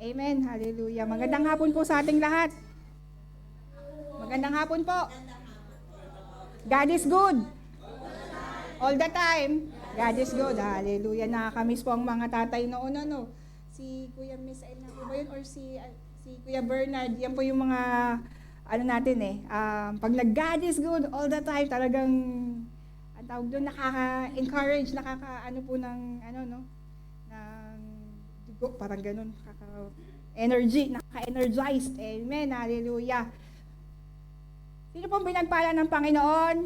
Amen. Hallelujah. Magandang hapon po sa ating lahat. Magandang hapon po. God is good. All the time. God is good. Hallelujah. Nakakamiss po ang mga tatay noon, ano. Si Kuya Misael na po ba yun? Or si Kuya Bernard. Yan po yung mga, ano natin eh. Pag nag-God is good all the time, talagang, ang tawag doon, nakaka-encourage, nakaka-ano po ng, ano, no? Ng dugo, parang ganun. Energy, nakaka-energized. Amen. Hallelujah. Sino pong pinagpala ng Panginoon?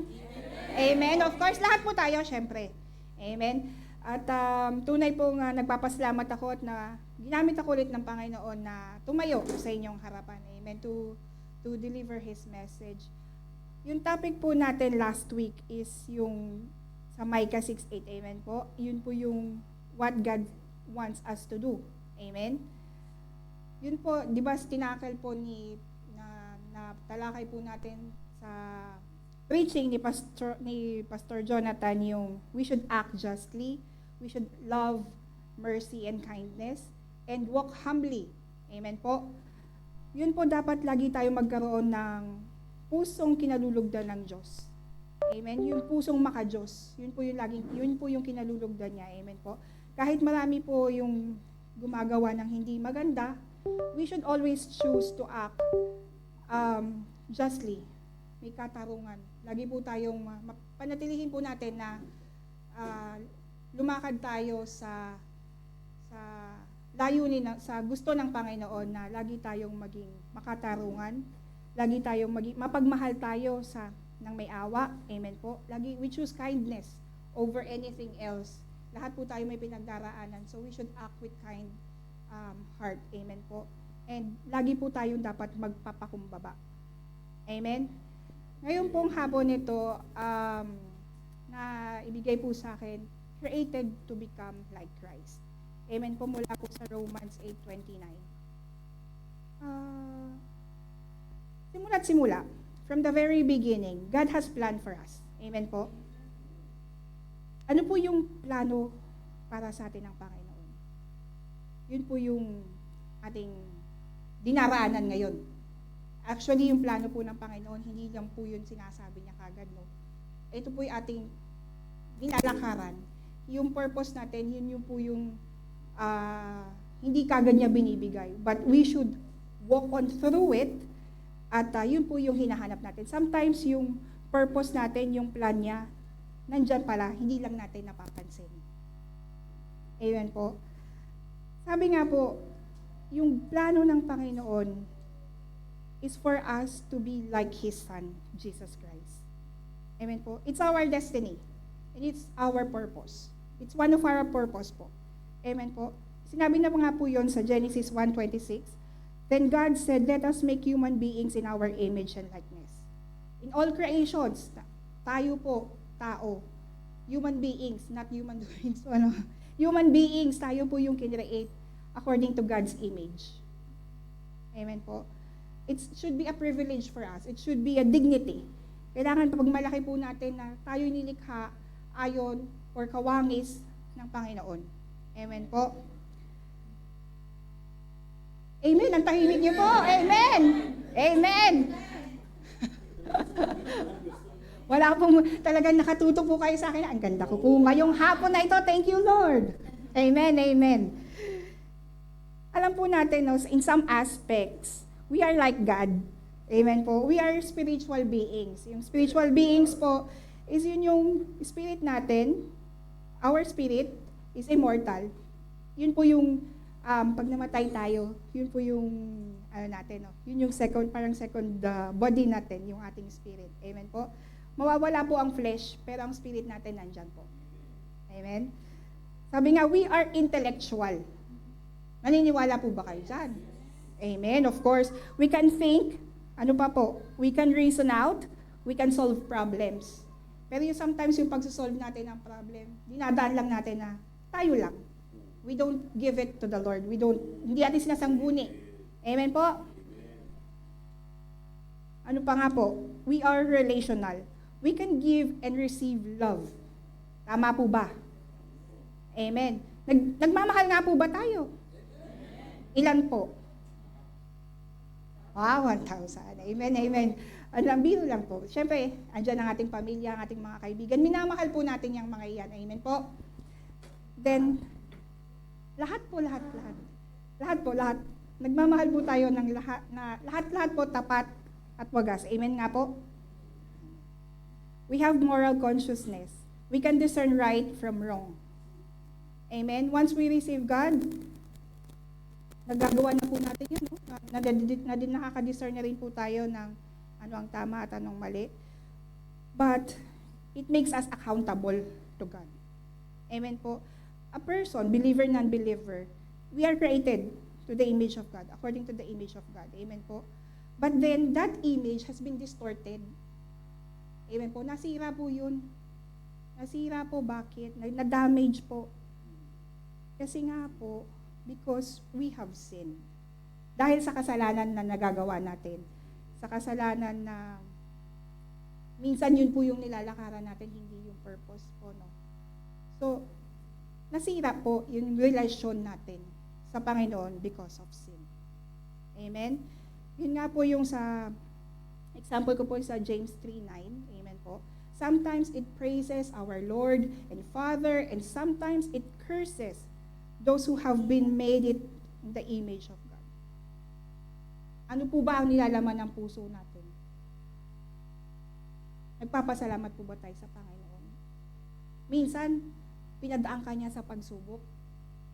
Amen. Of course, lahat po tayo, syempre. Amen. At tunay pong nagpapasalamat ako at na ginamit ako ulit ng Panginoon na tumayo sa inyong harapan. Amen. To deliver His message. Yung topic po natin last week is yung sa Micah 6:8. Amen po. Yun po yung what God wants us to do. Amen. Yun po, di ba, tinakal po na talakay po natin sa preaching ni Pastor Jonathan yung we should act justly, we should love mercy and kindness, and walk humbly. Amen po. Yun po dapat lagi tayo magkaroon ng pusong kinalulugdan ng Diyos. Amen. Yung pusong maka-Diyos. Yun po yung kinalulugdan niya. Amen po. Kahit marami po yung gumagawa ng hindi maganda, we should always choose to act justly. May katarungan. Lagi po tayong panatilihin po natin na lumakad tayo sa layunin, sa gusto ng Panginoon na lagi tayong maging makatarungan, lagi tayong mapagmahal tayo ng may awa. Amen po. Lagi we choose kindness over anything else. Lahat po tayo may pinagdaraanan, so we should act with kind heart. Amen po. And lagi po tayong dapat magpapakumbaba. Amen? Ngayon pong hapon nito, na ibigay po sa akin, created to become like Christ. Amen po, mula po sa Romans 8:29. Simula't simula, from the very beginning, God has planned for us. Amen po? Ano po yung plano para sa atin ng Panginoon? Yun po yung ating dinaraanan ngayon. Actually, yung plano po ng Panginoon, hindi lang po yun sinasabi niya kagad, no? Ito po yung ating nilalakaran. Yung purpose natin, yun yung po yung hindi kagad niya binibigay. But we should walk on through it at yun po yung hinahanap natin. Sometimes yung purpose natin, yung plan niya, nandyan pala, hindi lang natin napapansin. Amen po. Sabi nga po, yung plano ng Panginoon is for us to be like His Son, Jesus Christ. Amen po. It's our destiny. And it's our purpose. It's one of our purpose po. Amen po. Sinabi na nga po yun sa Genesis 1:26. Then God said, let us make human beings in our image and likeness. In all creations, tayo po, tao, human beings, not human doings, human beings, tayo po yung kinreate according to God's image. Amen po. It should be a privilege for us. It should be a dignity. Kailangan pag malaki po natin na tayo nilikha ayon or kawangis ng Panginoon. Amen po. Amen. Ang tahimik niyo po. Amen. Amen. Wala pong talagang nakatuto po kayo sa akin. Ang ganda ko po ngayong hapon na ito. Thank you, Lord. Amen. Amen. Alam po natin, no, in some aspects, we are like God. Amen po. We are spiritual beings. Yung spiritual beings po, is yun yung spirit natin. Our spirit is immortal. Yun po yung, pag namatay tayo, yun po yung, natin, no? Yun yung parang second body natin, yung ating spirit. Amen po. Mawawala po ang flesh, pero ang spirit natin nandyan po. Amen? Sabi nga, we are intellectual. Naniniwala po ba kayo dyan? Amen. Of course, we can think, ano pa po? We can reason out, we can solve problems. Pero sometimes yung pagsosolve natin ng problem, dinadaan lang natin na tayo lang. We don't give it to the Lord. Hindi natin sinasangguni. Amen po? Ano pa nga po? We are relational. We can give and receive love. Tama po ba? Amen. Nagmamahal nga po ba tayo? Ilan po? Wow, 1,000. Amen, amen. Ang biro lang po. Siyempre, andyan ang ating pamilya, ang ating mga kaibigan. Minamahal po natin yung mga iyan. Amen po. Then, lahat po. Nagmamahal po tayo ng lahat, na lahat po tapat at wagas. Amen nga po. We have moral consciousness. We can discern right from wrong. Amen. Once we receive God, nagagawa na po natin yun. No? Nakaka-discern na rin po tayo ng ano ang tama at anong mali. But, it makes us accountable to God. Amen po. A person, believer, non-believer, we are created to the image of God, according to the image of God. Amen po. But then, that image has been distorted. Amen po. Nasira po yun. Nasira po, bakit? Na-damage po. Kasi nga po, because we have sinned. Dahil sa kasalanan na nagagawa natin. Sa kasalanan na minsan yun po yung nilalakaran natin, hindi yung purpose po, no? So, nasira po yung relasyon natin sa Panginoon because of sin. Amen? Yun nga po yung sa example ko po sa James 3:9. Amen po. Sometimes it praises our Lord and Father, and sometimes it curses those who have been made it in the image of God. Ano po ba ang nilalaman ng puso natin? Nagpapasalamat po ba tayo sa Panginoon? Minsan, pinadaan ka niya sa pagsubok.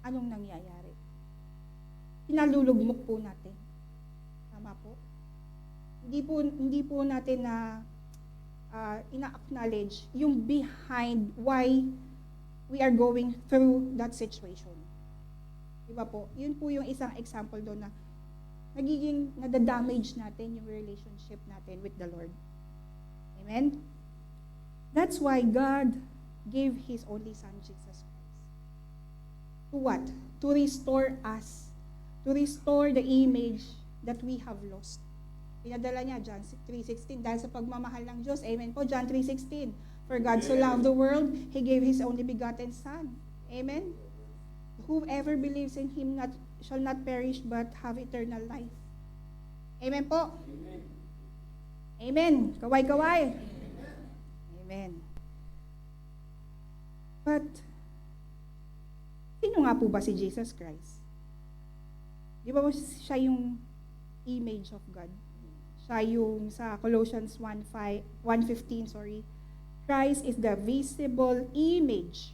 Anong nangyayari? Pinalulugmok po natin. Tama po? Hindi po natin na ina-acknowledge yung behind why we are going through that situation. Diba po? Yun po yung isang example doon na nagiging nadadamage natin yung relationship natin with the Lord. Amen? That's why God gave His only Son, Jesus Christ. To what? To restore us. To restore the image that we have lost. Pinadala niya, John 3:16, dahil sa pagmamahal ng Diyos. Amen po, John 3:16. For God so loved the world, He gave His only begotten Son. Amen? Whoever believes in Him shall not perish but have eternal life. Amen po? Amen. Amen. Kaway-kaway. Amen. But, sino nga po ba si Jesus Christ? Di ba siya yung image of God? Siya yung sa Colossians 1:15, Christ is the visible image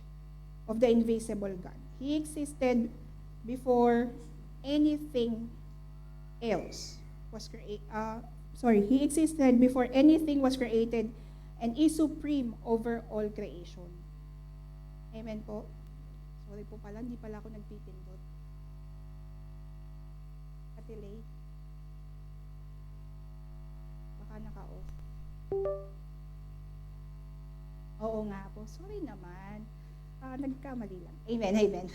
of the invisible God. He existed before anything else was He existed before anything was created and is supreme over all creation. Amen po. Sorry po pala, hindi pala ako nagpipindot. Delay. Baka naka-off. Oo nga po. Sorry naman. Nagkamali lang. Amen, amen.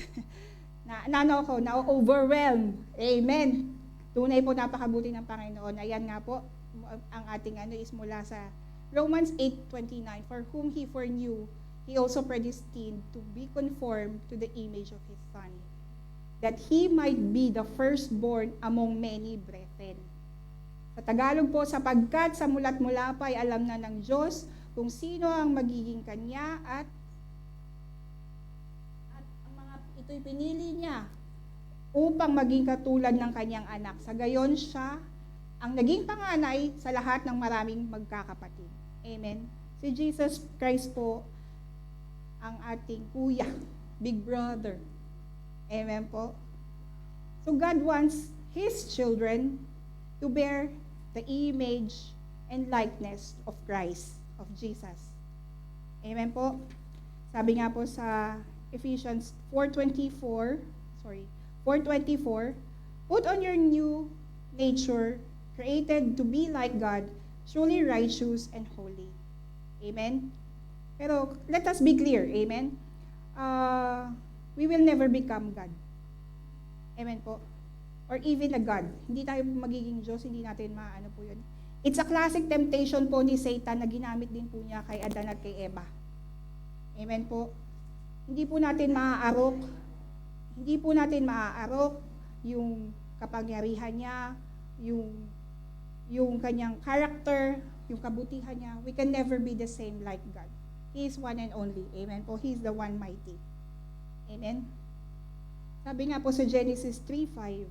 Na-overwhelm. Amen. Tunay po napakabuti ng Panginoon. Ayan nga po, ang ating is mula sa Romans 8:29. For whom He foreknew, He also predestined to be conformed to the image of His Son, that He might be the firstborn among many brethren. Sa Tagalog po, sapagkat sa mula't mula pa ay alam na ng Diyos kung sino ang magiging Kanya at ang mga ito'y pinili Niya upang maging katulad ng Kanyang anak. Sa gayon siya ang naging panganay sa lahat ng maraming magkakapatid. Amen. Si Jesus Christ po ang ating kuya, big brother. Amen po. So God wants His children to bear the image and likeness of Christ, of Jesus. Amen po. Sabi nga po sa Ephesians 4:24, put on your new nature, created to be like God, truly righteous and holy. Amen. Pero let us be clear, amen. We will never become God. Amen po. Or even a God. Hindi tayo magiging Diyos, hindi natin maano po yun. It's a classic temptation po ni Satan na ginamit din po niya kay Adan at kay Eva. Amen po. Hindi po natin maaarok yung kapangyarihan niya, yung kanyang character, yung kabutihan niya, we can never be the same like God. He is one and only. Amen po. He is the one mighty. Amen? Sabi nga po sa Genesis 3:5,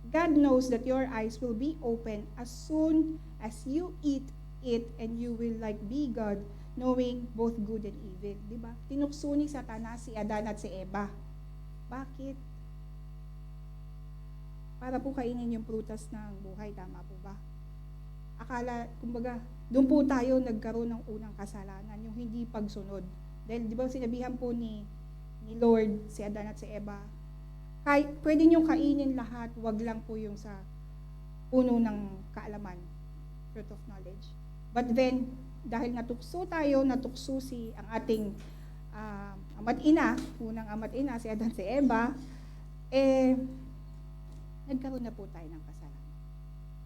God knows that your eyes will be open as soon as you eat it and you will like be God, knowing both good and evil. Diba? Tinukso ni Satanas si Adan at si Eva. Bakit? Para po kainin yung prutas ng buhay. Tama po ba? Akala, kumbaga, doon po tayo nagkaroon ng unang kasalanan, yung hindi pagsunod. Dahil di ba sinabihan po ni Lord si Adan at si Eva, pwede niyong kainin lahat, wag lang po yung sa puno ng kaalaman, fruit of knowledge. But then, dahil natukso ang ating ama't-ina, unang ama't-ina, si Adan si Eva, nagkaroon na po tayo ng kasalanan.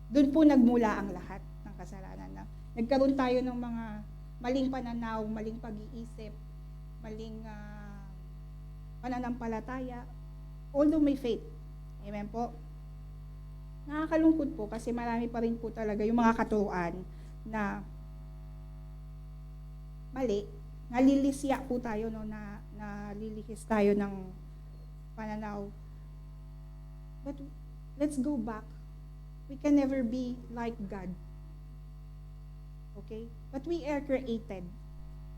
Doon po nagmula ang lahat ng kasalanan na nagkaroon tayo ng mga maling pananaw, maling pag-iisip, maling pananampalataya, although may faith. Amen po? Nakakalungkot po kasi marami pa rin po talaga yung mga katuruan na mali, nalilisya po tayo, no, na nalilihis tayo ng pananaw. But let's go back. We can never be like God. Okay? But we are created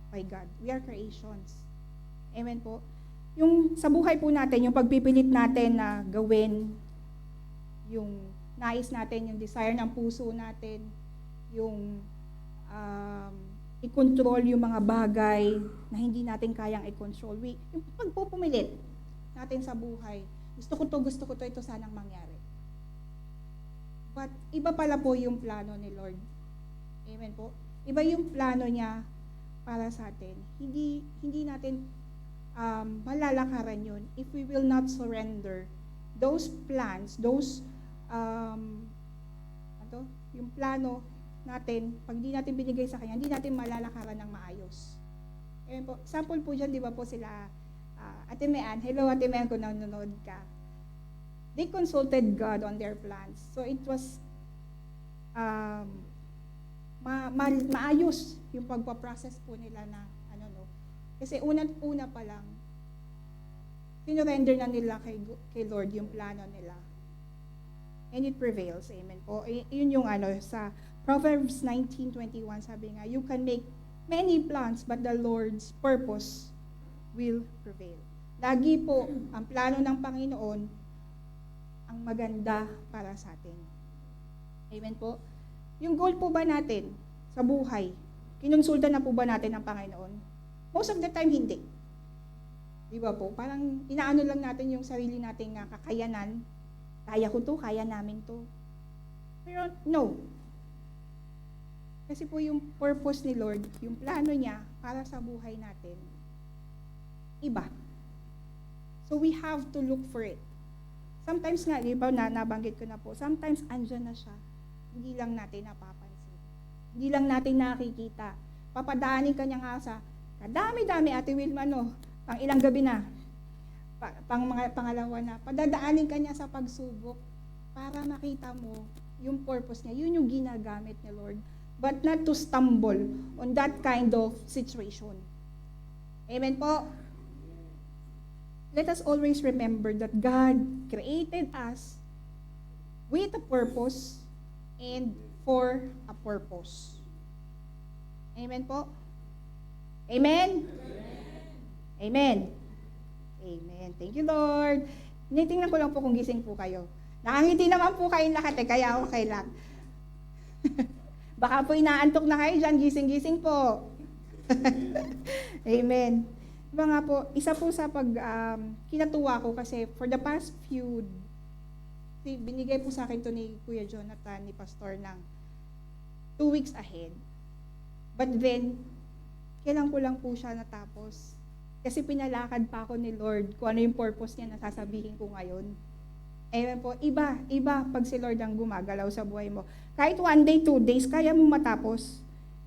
by God. We are creations. Amen po? Yung sa buhay po natin, yung pagpipilit natin na gawin, yung nais natin, yung desire ng puso natin, yung i-control yung mga bagay na hindi natin kayang i-control. Yung pagpupumilit natin sa buhay, gusto ko to, ito sanang mangyari. But iba pala po yung plano ni Lord. Amen po? Iba yung plano niya para sa atin. Hindi natin malalakaran yun if we will not surrender those plans, yung plano natin, pag di natin binigay sa Kanya, hindi natin malalakaran ng maayos. Amen po. Sample po dyan, di ba po sila, Ate Mean, hello Ate Mean kung nanonood ka. They consulted God on their plans. So it was maayos yung pagpaprocess po nila na kasi una pa lang sinurrender na nila kay Lord yung plano nila. And it prevails. Amen po. Yun yung sa Proverbs 19:21 sabi nga, you can make many plans but the Lord's purpose will prevail. Lagi po ang plano ng Panginoon ang maganda para sa atin. Amen po. Yung goal po ba natin sa buhay, kinonsulta na po ba natin ang Panginoon? Most of the time, hindi. Di ba po? Parang inaano lang natin yung sarili nating kakayanan. Kaya ko to, kaya namin to. Pero no. Kasi po yung purpose ni Lord, yung plano niya para sa buhay natin, iba. So we have to look for it. Sometimes nga, di ba, nabanggit ko na po, sometimes andyan na siya. Hindi lang natin napapansin. Hindi lang natin nakikita. Papadaanin ka niya nga sa kadami-dami, Ate Wilma, pang ilang gabi na, pangalawa na, padadaanin ka niya sa pagsubok para makita mo yung purpose niya. Yun yung ginagamit ni Lord. But not to stumble on that kind of situation. Amen po? Let us always remember that God created us with a purpose and for a purpose. Amen po? Amen? Amen. Amen. Thank you, Lord. Nitingnan ko lang po kung gising po kayo. Nakangiti naman po kayong lahat kaya okay lang. Baka po inaantok na kayo dyan, gising-gising po. Amen. Diba nga po, isa po sa kinatuwa ko kasi for the past few, binigay po sa akin to ni Kuya Jonathan, ni Pastor, ng 2 weeks ahead. But then, kailan ko lang po siya natapos. Kasi pinalakad pa ako ni Lord kung ano yung purpose niya na sasabihin ko ngayon. Amen po, iba pag si Lord ang gumagalaw sa buhay mo. Kahit 1 day, 2 days, kaya mo matapos.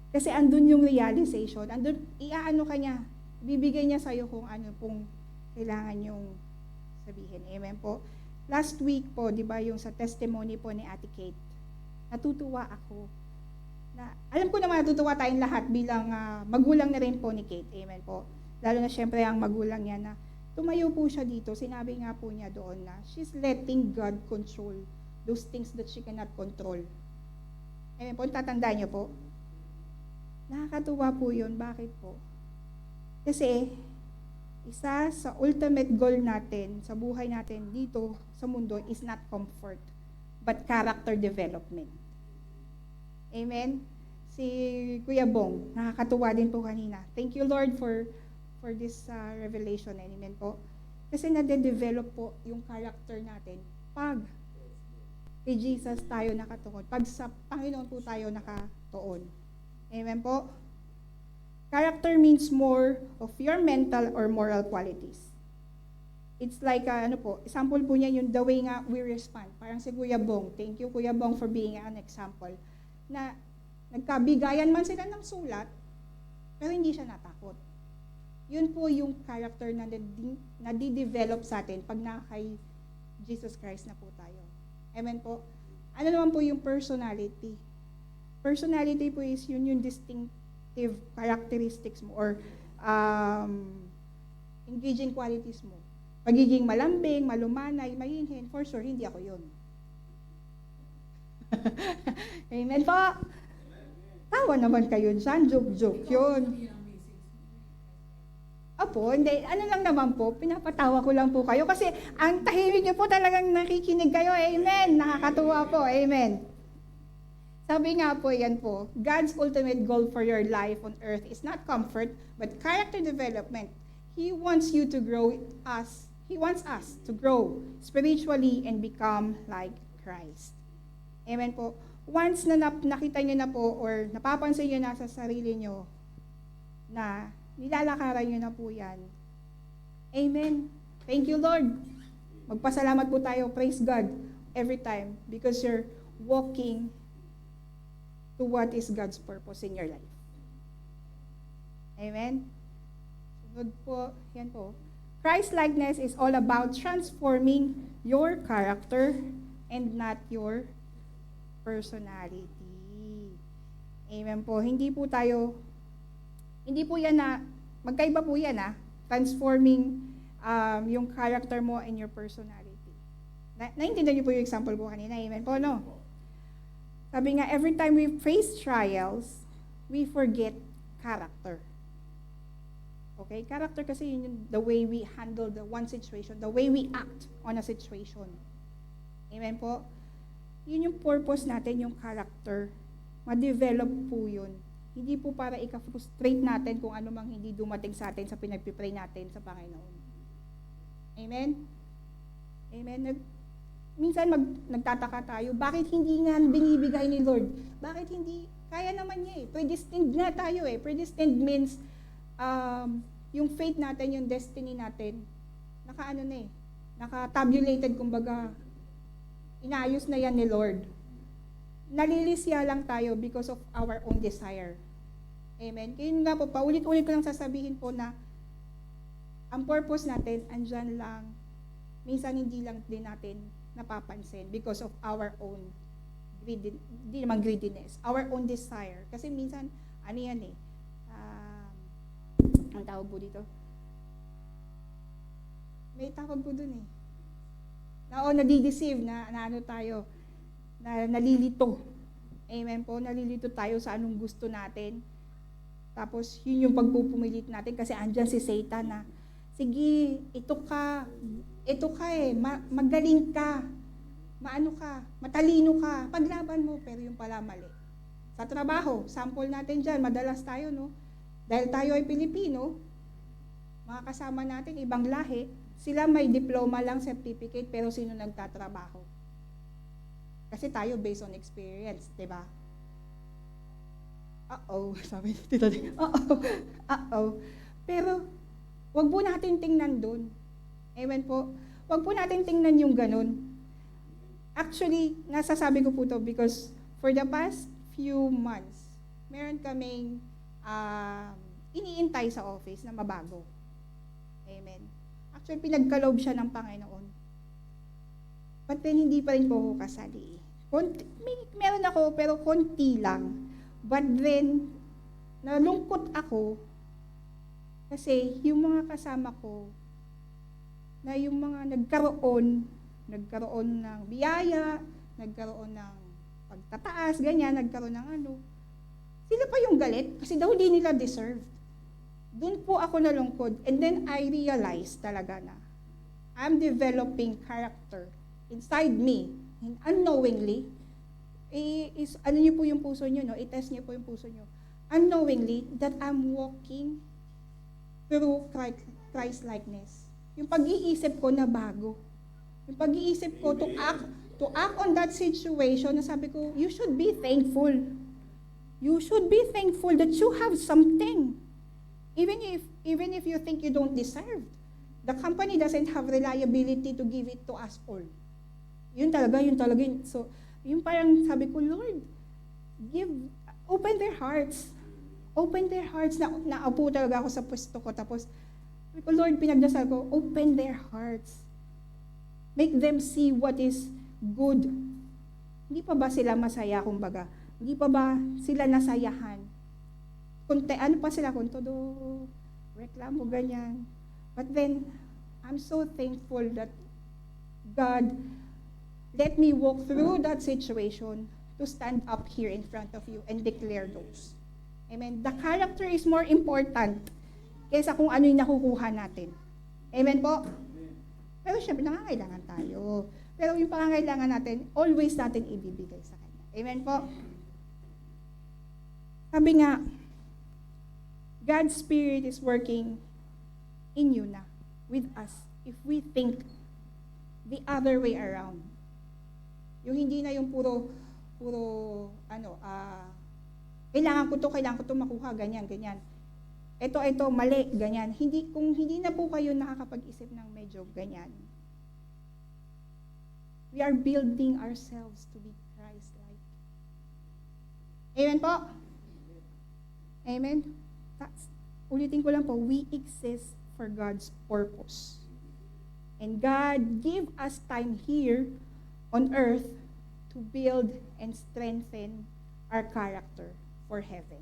Kasi andun yung realization, andun, iaano ka niya, bibigay niya sa'yo kung ano pong kailangan yung sabihin. Amen po. last week po, di ba, yung sa testimony po ni Ate Kate, natutuwa ako. Alam ko naman natutuwa tayong lahat bilang magulang na rin po ni Kate. Amen po. Lalo na syempre ang magulang niya na tumayo po siya dito. Sinabi nga po niya doon na she's letting God control those things that she cannot control. Amen po. Tatandaan niyo po. Nakakatuwa po yun. Bakit po? Kasi isa sa ultimate goal natin sa buhay natin dito sa mundo is not comfort, but character development. Amen? Si Kuya Bong, nakakatuwa din po kanina. Thank you, Lord, for this revelation. Amen po. Kasi nade-develop po yung character natin pag kay Jesus tayo nakatuon. Pag sa Panginoon po tayo nakatuon. Amen po? Character means more of your mental or moral qualities. It's like, example po niya yung the way nga we respond. Parang si Kuya Bong. Thank you, Kuya Bong, for being an example. Na nagkabigayan man sila ng sulat, pero hindi siya natakot. Yun po yung character na nadi-develop sa atin pag kay Jesus Christ na po tayo. Amen po? Ano naman po yung personality? Personality po is yun yung distinctive characteristics mo or engaging qualities mo. Pagiging malambing, malumanay, mahinhin, for sure, hindi ako yun. Amen po. Tawa naman kayo dyan, joke-joke yun. Opo, hindi. Ano lang naman po, pinapatawa ko lang po kayo kasi ang tahimik niyo po talagang nakikinig kayo. Amen. Nakakatuwa po. Amen. Sabi nga po, yan po, God's ultimate goal for your life on earth is not comfort, but character development. He wants you to grow He wants us to grow spiritually and become like Christ. Amen po. Once na nakita nyo na po or napapansin nyo na sa sarili nyo na nilalakaran nyo na po yan. Amen. Thank you, Lord. Magpasalamat po tayo. Praise God every time because you're walking to what is God's purpose in your life. Amen. Sunod po, yan po. Christ-likeness is all about transforming your character and not your personality. Amen po. Hindi po yan na, magkaiba po yan transforming yung character mo and your personality. Naintindihan niyo po yung example po kanina. Amen po, no? Sabi nga, every time we face trials, we forget character. Okay? Character kasi yun yung the way we handle the one situation, the way we act on a situation. Amen po? Yun yung purpose natin, yung character. Ma-develop po yun. Hindi po para ika-frustrate natin kung ano mang hindi dumating sa atin sa pinagpipray natin sa Panginoon. Amen? Amen? Minsan nagtataka tayo, bakit hindi nga binibigay ni Lord? Bakit hindi? Kaya naman niya Predestined nga tayo Predestined means, yung fate natin, yung destiny natin, naka-tabulated, kumbaga, inayos na yan ni Lord. Nalilisya lang tayo because of our own desire. Amen? Kaya nga po, paulit-ulit ko lang sasabihin po na ang purpose natin, andyan lang, minsan hindi lang din natin napapansin because of our own greediness, our own desire. Kasi minsan, ang tawag po dito? May tawag po dun nadideceive, na tayo, na nalilito. Amen po, nalilito tayo sa anong gusto natin. Tapos, yun yung pagpupumilit natin kasi andyan si Satan na, sige, ito ka magaling ka, matalino ka, paglaban mo, pero yung pala mali. Sa trabaho, sample natin dyan, madalas tayo, dahil tayo ay Pilipino, mga kasama natin, ibang lahi, sila may diploma lang, certificate, pero sino nagtatrabaho? Kasi tayo based on experience, di ba? Sabi ni Tito. Pero, wag po natin tingnan dun. Amen po. Wag po natin tingnan yung ganun. Actually, nasasabi ko po to because for the past few months, meron kaming iniintay sa office na mabago. Amen. Actually, pinagkaloob siya ng Panginoon. But then, hindi pa rin po ako kasali. Meron ako, pero konti lang. But then, nalungkot ako kasi yung mga kasama ko, na yung mga nagkaroon ng biyaya, nagkaroon ng pagtataas, ganyan, nagkaroon ng ano, sila pa yung galit kasi daw hindi nila deserve. Doon po ako nalungkot. And then I realized talaga na I'm developing character inside me. And unknowingly, ano niyo po yung puso niyo, no? I-test niyo po yung puso niyo. Unknowingly, that I'm walking through Christ-likeness. Yung pag-iisip ko na bago. Yung pag-iisip ko to act on that situation, na sabi ko, you should be thankful. You should be thankful that you have something. Even if you think you don't deserve. The company doesn't have reliability to give it to us all. Yun talaga. So, yung parang sabi ko, Lord, open their hearts. Open their hearts. Naupo talaga ako sa pwesto ko. Tapos, sabi ko, Lord, pinagdasal ko, open their hearts. Make them see what is good. Hindi pa ba sila masaya, kumbaga? Hindi pa ba sila nasayahan? Ano pa sila kung todo reklamo, ganyan. But then, I'm so thankful that God let me walk through that situation to stand up here in front of you and declare those. Amen. The character is more important kaysa kung ano yung nakukuha natin. Amen po? Pero syempre, nangangailangan tayo. Pero yung pangangailangan natin, always natin ibibigay sa Kanya. Amen po? Sabi nga, God's Spirit is working in you na, with us, if we think the other way around. Yung hindi na yung puro, kailangan ko to makuha, ganyan. Ito, mali, ganyan. Kung hindi na po kayo nakakapag-isip ng medyo ganyan, we are building ourselves to be Christ-like. Amen po? Amen? Ulitin ko lang po, we exist for God's purpose. And God give us time here on earth to build and strengthen our character for heaven.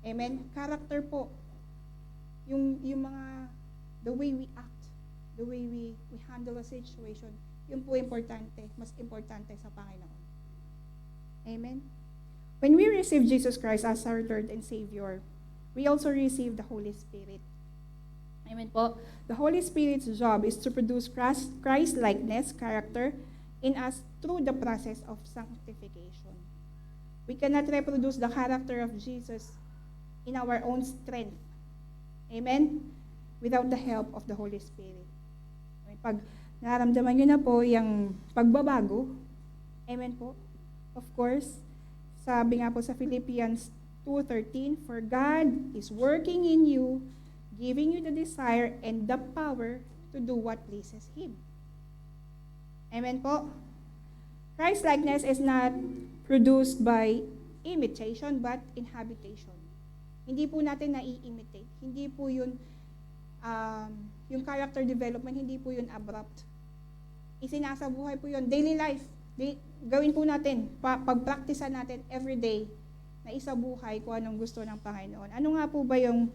Amen? Character po. Yung mga, the way we act, the way we handle a situation, yun po importante, mas importante sa Panginoon. Amen? When we receive Jesus Christ as our Lord and Savior, we also receive the Holy Spirit. Amen po? The Holy Spirit's job is to produce Christ-likeness, character, in us through the process of sanctification. We cannot reproduce the character of Jesus in our own strength. Amen? Without the help of the Holy Spirit. Pag nararamdaman nyo na po yung pagbabago, amen po? Of course, sabi nga po sa Philippians 2:13, for God is working in you, giving you the desire and the power to do what pleases Him. Amen po? Christ-likeness is not produced by imitation but inhabitation. Hindi po natin na-imitate. Hindi po yun, yung character development, hindi po yun abrupt. Isinasabuhay po yun. Daily life. Gawin po natin. Pag-practicean natin everyday na isabuhay kung anong gusto ng Panginoon. Ano nga po ba yung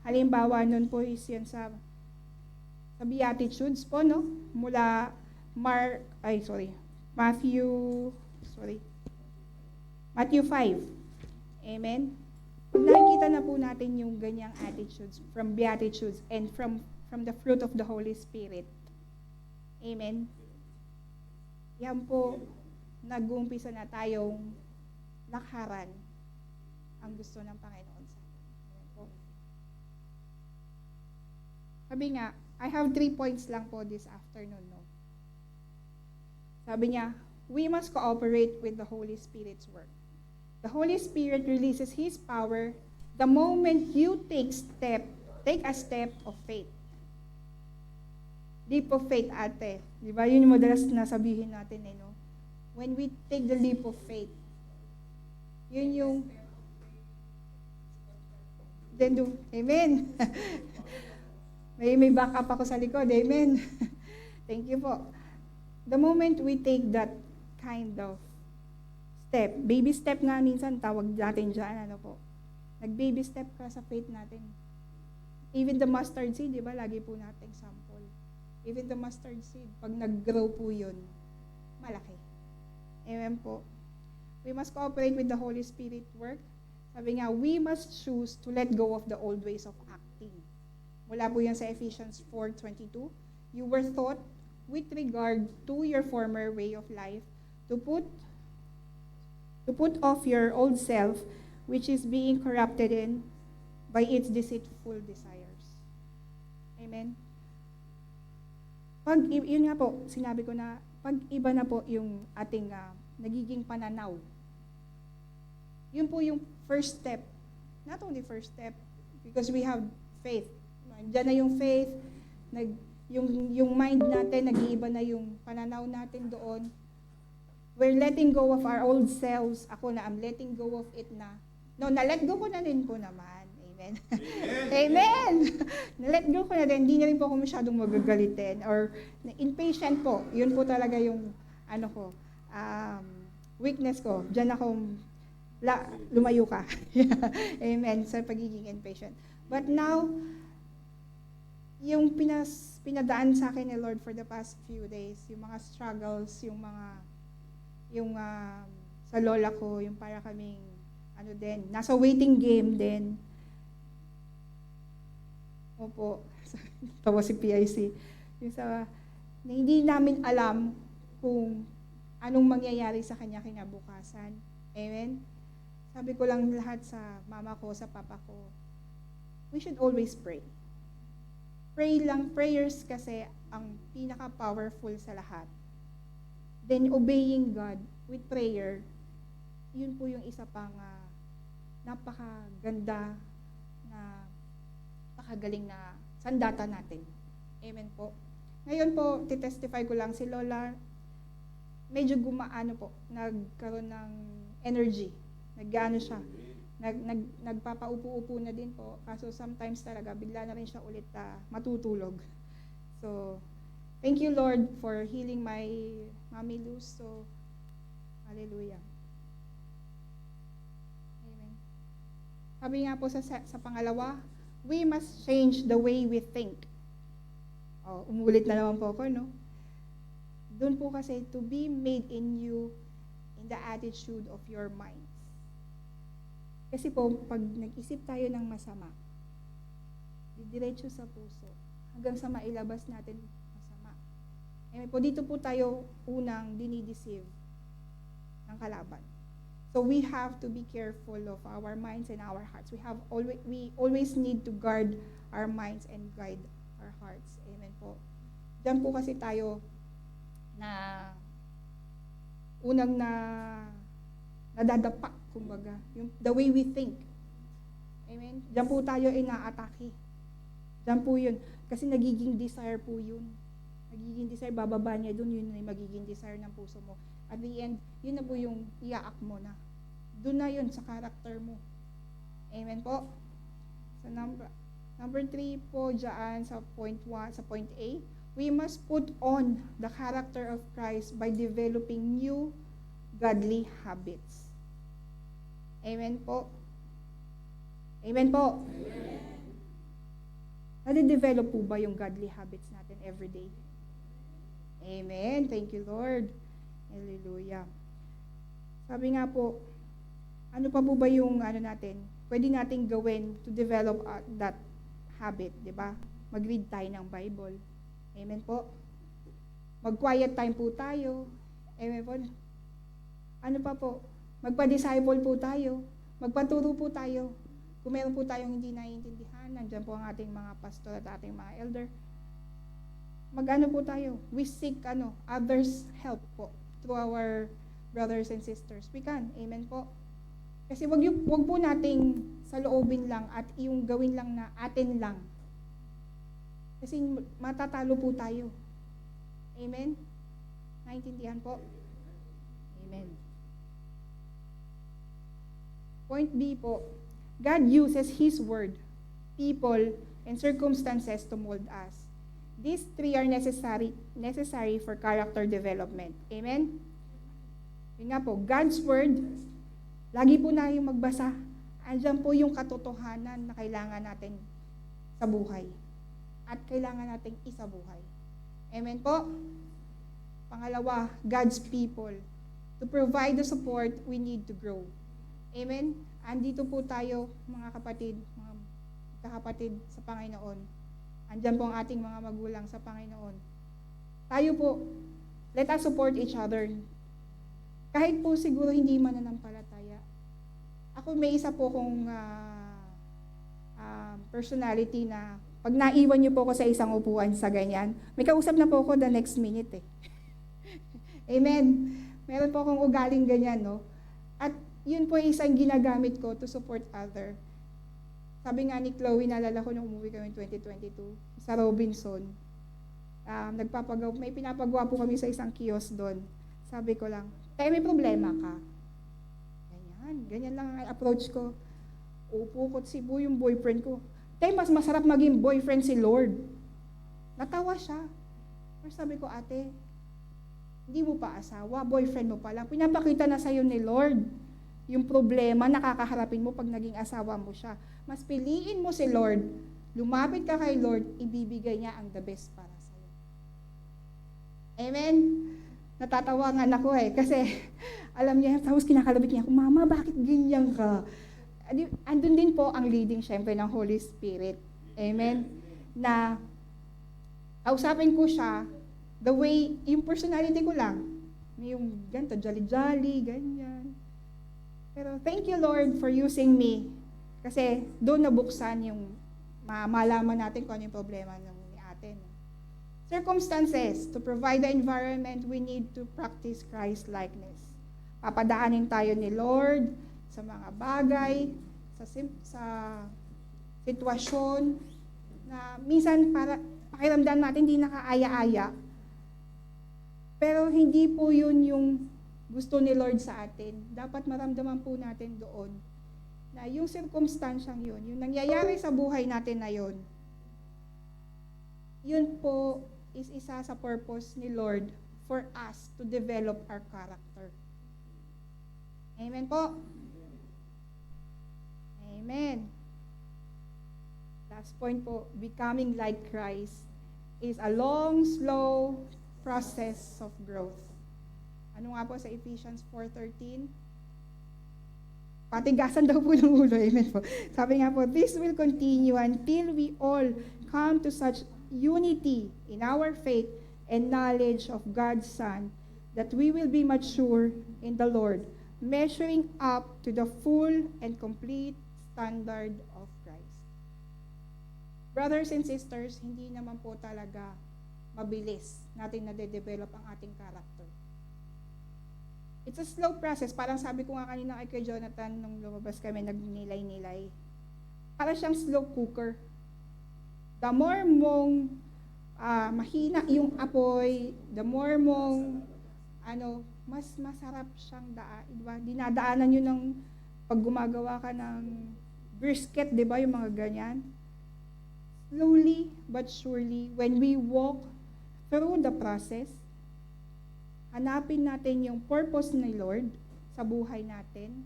halimbawa nun po is yan sa Beatitudes po, no? Mula Matthew 5. Amen? Pag nakikita na po natin yung ganyang attitudes from Beatitudes and from the fruit of the Holy Spirit. Amen? Yan po, nag-uumpisa na tayong lakaran ang gusto ng Panginoon sa atin. Amen po. Sabi nga, I have 3 points lang po this afternoon, no? Sabi niya, we must cooperate with the Holy Spirit's work. The Holy Spirit releases His power the moment you take a step of faith. Leap of faith, ate. Di ba? Yun yung madalas na sabihin natin, no? When we take the leap of faith, yun yung Amen. may backup ako sa likod. Amen. Thank you po. the moment we take that kind of step, baby step nga minsan tawag natin dyan, ano po, nag-baby step ka sa faith natin. Even the mustard seed, di ba, lagi po natin sample. Even the mustard seed, pag nag-grow po yun, malaki. Amen po. We must cooperate with the Holy Spirit work. Sabi nga, we must choose to let go of the old ways of acting. Mula po yan sa Ephesians 4:22. You were taught with regard to your former way of life to put off your old self, which is being corrupted by its deceitful desires. Amen? Yun nga po, sinabi ko na, pag iba na po yung ating nagiging pananaw, yun po yung first step. Not only first step, because we have faith. Diyan na yung faith, yung mind natin, nag-iiba na yung pananaw natin doon. We're letting go of our old selves. Ako na, I'm letting go of it na. No, na-let go ko na din po naman. Amen. Amen. Na-let go ko na din. Hindi na rin po ako masyadong magagalitin. Or impatient po. Yun po talaga yung, weakness ko. Diyan ako, lumayo ka. Amen. Sa pagiging impatient. But now, yung pinadaan sa akin ni Lord for the past few days, yung mga struggles, yung sa lola ko, yung para kaming, nasa waiting game din. Opo, tawa si PIC. Yung na hindi namin alam kung anong mangyayari sa kanya kinabukasan. Amen? Sabi ko lang lahat sa mama ko, sa papa ko, we should always pray. Pray lang, prayers kasi ang pinaka-powerful sa lahat. Then obeying God with prayer, yun po yung isa pang napakaganda na napakagaling na sandata natin. Amen po. Ngayon po, titestify ko lang si Lola, medyo nagkaroon ng energy. Naggaano siya. Nagpapaupo-upo na din po. Kaso sometimes talaga, bigla na rin siya ulit matutulog. So, thank you, Lord, for healing my Mommy Luz. So, hallelujah. Amen. Sabi nga po sa pangalawa, we must change the way we think. Umulit na naman po ako, no? Doon po kasi, to be made in you in the attitude of your minds. Kasi po, pag nag-isip tayo ng masama, didiretso sa puso, hanggang sa mailabas natin masama. Amen po, dito po tayo unang dinideceive ng kalaban. So we have to be careful of our minds and our hearts. We always need to guard our minds and guide our hearts. Amen po. Diyan po kasi tayo na unang nadadapa, kumbaga, the way we think. Amen? Diyan po tayo inaatake. Diyan po yun. Kasi nagiging desire po yun. Nagiging desire, bababa niya dun, yun na yung magiging desire ng puso mo. At the end, yun na po yung iaak mo na. Doon na yun sa character mo. Amen po? So number 3 po dyan sa point A, we must put on the character of Christ by developing new godly habits. Amen po? Amen po? Amen. Nade-develop po ba yung godly habits natin every day? Amen. Thank you, Lord. Hallelujah. Sabi nga po, ano pa po ba yung natin? Pwede nating gawin to develop that habit, di ba? Mag-read tayo ng Bible. Amen po. Mag-quiet time po tayo. Amen po. Ano pa po? Magpa-disciple po tayo. Magpaturo po tayo. Kung meron po tayong hindi naiintindihan, nandiyan po ang ating mga pastor at ating mga elder. Mag-ano po tayo? We seek others' help po through our brothers and sisters. We can. Amen po. Kasi wag po nating saloobin lang at yung gawin lang na atin lang. Kasi matatalo po tayo. Amen? Naintindihan po? Amen. Point B po, God uses His Word, people, and circumstances to mold us. These three are necessary for character development. Amen? Yun nga po, God's Word, lagi po na yung magbasa. Andiyan po yung katotohanan na kailangan natin sa buhay. At kailangan nating isabuhay. Amen po? Pangalawa, God's people. To provide the support we need to grow. Amen? Andito po tayo, mga kapatid, mga kakapatid sa Panginoon. Andiyan po ang ating mga magulang sa Panginoon. Tayo po, let us support each other. Kahit po siguro hindi mananampalataya. Ako may isa po kong personality na pag naiwan niyo po ako sa isang upuan sa ganyan, may kausap na po ako the next minute eh. Amen. Meron po akong ugaling ganyan, no? At yun po isang ginagamit ko to support other. Sabi nga ni Chloe, naalala ko nung umuwi kami 2022 sa Robinson. May pinapagawa po kami sa isang kiosk doon. Sabi ko lang, tayo may problema ka. Ganyan lang ang approach ko. Upo ko si Bo, yung boyfriend ko. Tayo mas masarap maging boyfriend si Lord. Natawa siya. Pero sabi ko, ate, hindi mo pa asawa, boyfriend mo pa lang. Pinapakita na sa'yo ni Lord yung problema na kakaharapin mo pag naging asawa mo siya. Mas piliin mo si Lord, lumapit ka kay Lord, ibibigay niya ang the best para sa'yo. Amen? Natatawa nga ako kasi alam niya, tapos kinakalabit niya ako, Mama, bakit ganyan ka? Andun din po ang leading syempre ng Holy Spirit. Amen? Na kausapin ko siya, the way, yung personality ko lang, yung ganito, jolly-jolly, ganyan. Pero thank you, Lord, for using me. Kasi doon nabuksan yung malaman natin kung ano yung problema ng ni ate. No? Circumstances. To provide the environment, we need to practice Christ-likeness. Papadaanin tayo ni Lord sa mga bagay, sa sitwasyon na minsan para pakiramdam natin hindi nakaaya-aya. Pero hindi po yun yung gusto ni Lord sa atin. Dapat maramdaman po natin doon na yung circumstansyang yun, yung nangyayari sa buhay natin na yun, yun po is isa sa purpose ni Lord for us to develop our character. Amen po? Amen. Last point po, becoming like Christ is a long, slow process of growth. Ano nga po sa Ephesians 4:13? Patigasan daw po ng ulo. Amen po. Sabi nga po, this will continue until we all come to such unity in our faith and knowledge of God's Son, that we will be mature in the Lord, measuring up to the full and complete standard of Christ. Brothers and sisters, hindi naman po talaga mabilis natin na-develop ang ating character. It's a slow process. Parang sabi ko nga kanina kay Jonathan nung lumabas kami, nagnilay-nilay. Parang siyang slow cooker. The more mong mahina yung apoy, the more mong mas masarap siyang diba? Dinadaanan yun ng pag gumagawa ka ng brisket, diba? Yung mga ganyan. Slowly but surely, when we walk through the process, hanapin natin yung purpose ni Lord sa buhay natin,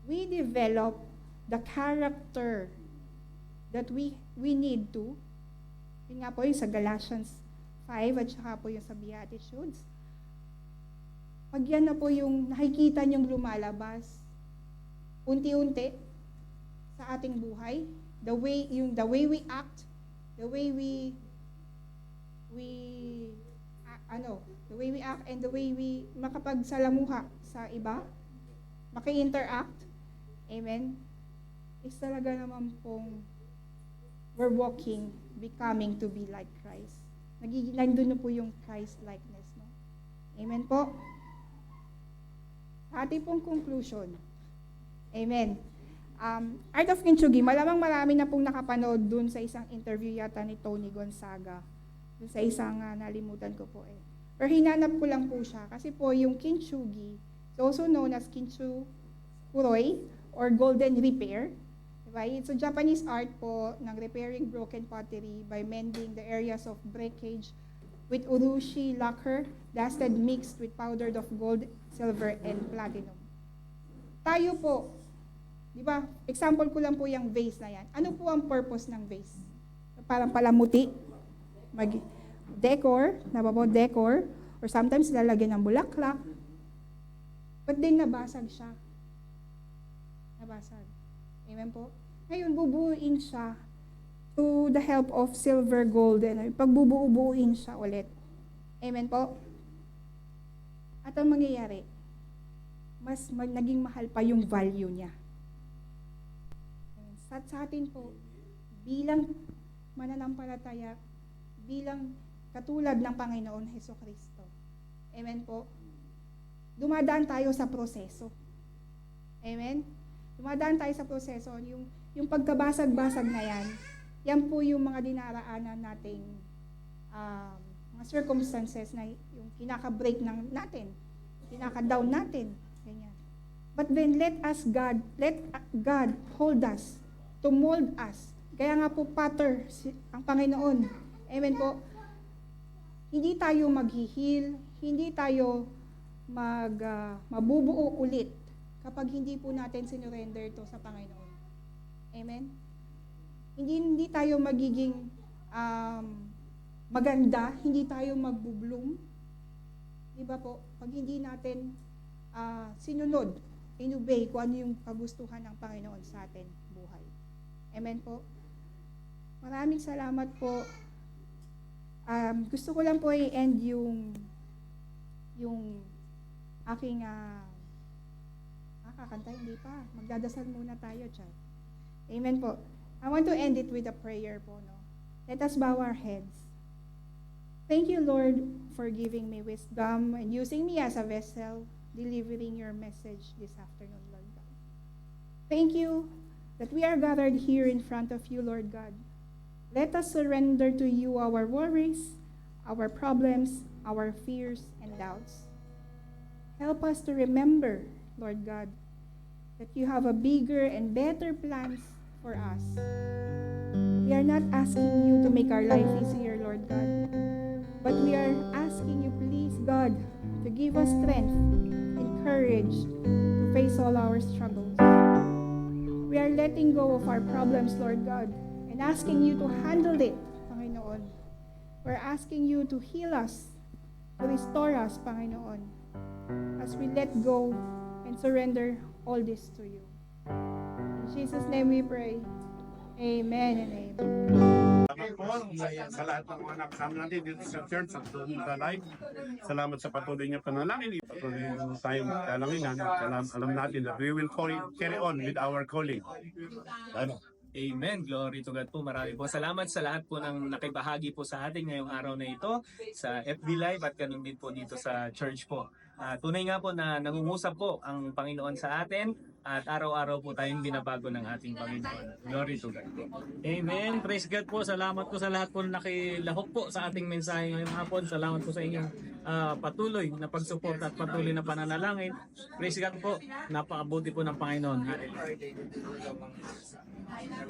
we develop the character that we need to. Yun nga po yung sa Galatians 5 at saka po yung sa Beatitudes. Pag yan na po yung nakikita niyong lumalabas, unti-unti sa ating buhay, the way we act, the way we act and the way we makapagsalamuha sa iba, maki-interact, amen, is talaga naman pong we're walking, becoming to be like Christ. Nandun na po yung Christ-likeness. No? Amen po. Sa ating pong conclusion, amen. Art of Kintsugi, malamang marami na pong nakapanood dun sa isang interview yata ni Tony Gonzaga. Dun sa isang nalimutan ko po eh. Pero hinanap ko lang po siya kasi po yung kintsugi is also known as kintsukuroi or golden repair. Diba? It's a Japanese art po ng repairing broken pottery by mending the areas of breakage with urushi lacquer dusted mixed with powdered of gold, silver, and platinum. Tayo po, di ba? Example ko lang po yung vase na yan. Ano po ang purpose ng vase? Parang palamuti, decor, decor, or sometimes lalagyan ng bulaklak. But then nabasag siya. Nabasag. Amen po? Ngayon, bubuuin siya to the help of silver, gold, and pagbubuo-buuin siya ulit. Amen po? At ang mangyayari, naging mahal pa yung value niya. Sa atin po, bilang mananampalataya, bilang katulad ng Panginoon Hesukristo. Amen po? Dumadaan tayo sa proseso. Amen? Dumadaan tayo sa proseso. Yung pagkabasag-basag na yan po yung mga dinaraanan nating mga circumstances na yung kinaka-break natin, kinaka-down natin. Ganyan. But then let God hold us, to mold us. Kaya nga po potter ang Panginoon. Amen po? Hindi tayo maghihil, hindi tayo mabubuo ulit kapag hindi po natin sinurrender to sa Panginoon. Amen? Hindi tayo magiging maganda, hindi tayo magbubloom. Diba po? Pag hindi natin sinunod, inobey kung ano yung kagustuhan ng Panginoon sa atin buhay. Amen po? Maraming salamat po. Gusto ko lang po i-end yung aking kakanta, hindi pa. Magdadasal muna tayo, Chad. Amen po. I want to end it with a prayer po, no? Let us bow our heads. Thank you, Lord, for giving me wisdom and using me as a vessel, delivering your message this afternoon, Lord God. Thank you that we are gathered here in front of you, Lord God. Let us surrender to you our worries, our problems, our fears, and doubts. Help us to remember, Lord God, that you have a bigger and better plans for us. We are not asking you to make our life easier, Lord God, but we are asking you, please, God, to give us strength and courage to face all our struggles. We are letting go of our problems, Lord God, and asking you to handle it, Panginoon. We're asking you to heal us, to restore us, Panginoon, as we let go and surrender all this to you. In Jesus' name we pray. Amen and amen. Salamat po sa lahat ng mga nakasama natin dito sa church at doon sa live. Salamat sa patuloy niyo panalangin. Patuloy niyo tayong dalanginan. Alam natin that we will carry on with our calling. Ano? Amen. Glory to God po. Marami po salamat sa lahat po ng nakibahagi po sa atin ngayong araw na ito sa FB Live at ganun din po dito sa church po. Tunay nga po na nangungusap po ang Panginoon sa atin at araw-araw po tayong binabago ng ating Panginoon. Glory to God po. Amen. Praise God po. Salamat po sa lahat po na nakilahok po sa ating mensahe ngayong hapon. Salamat po sa inyong patuloy na pagsuporta at patuloy na pananalangin. Praise God po. Napakabuti po ng Panginoon. Hallelujah.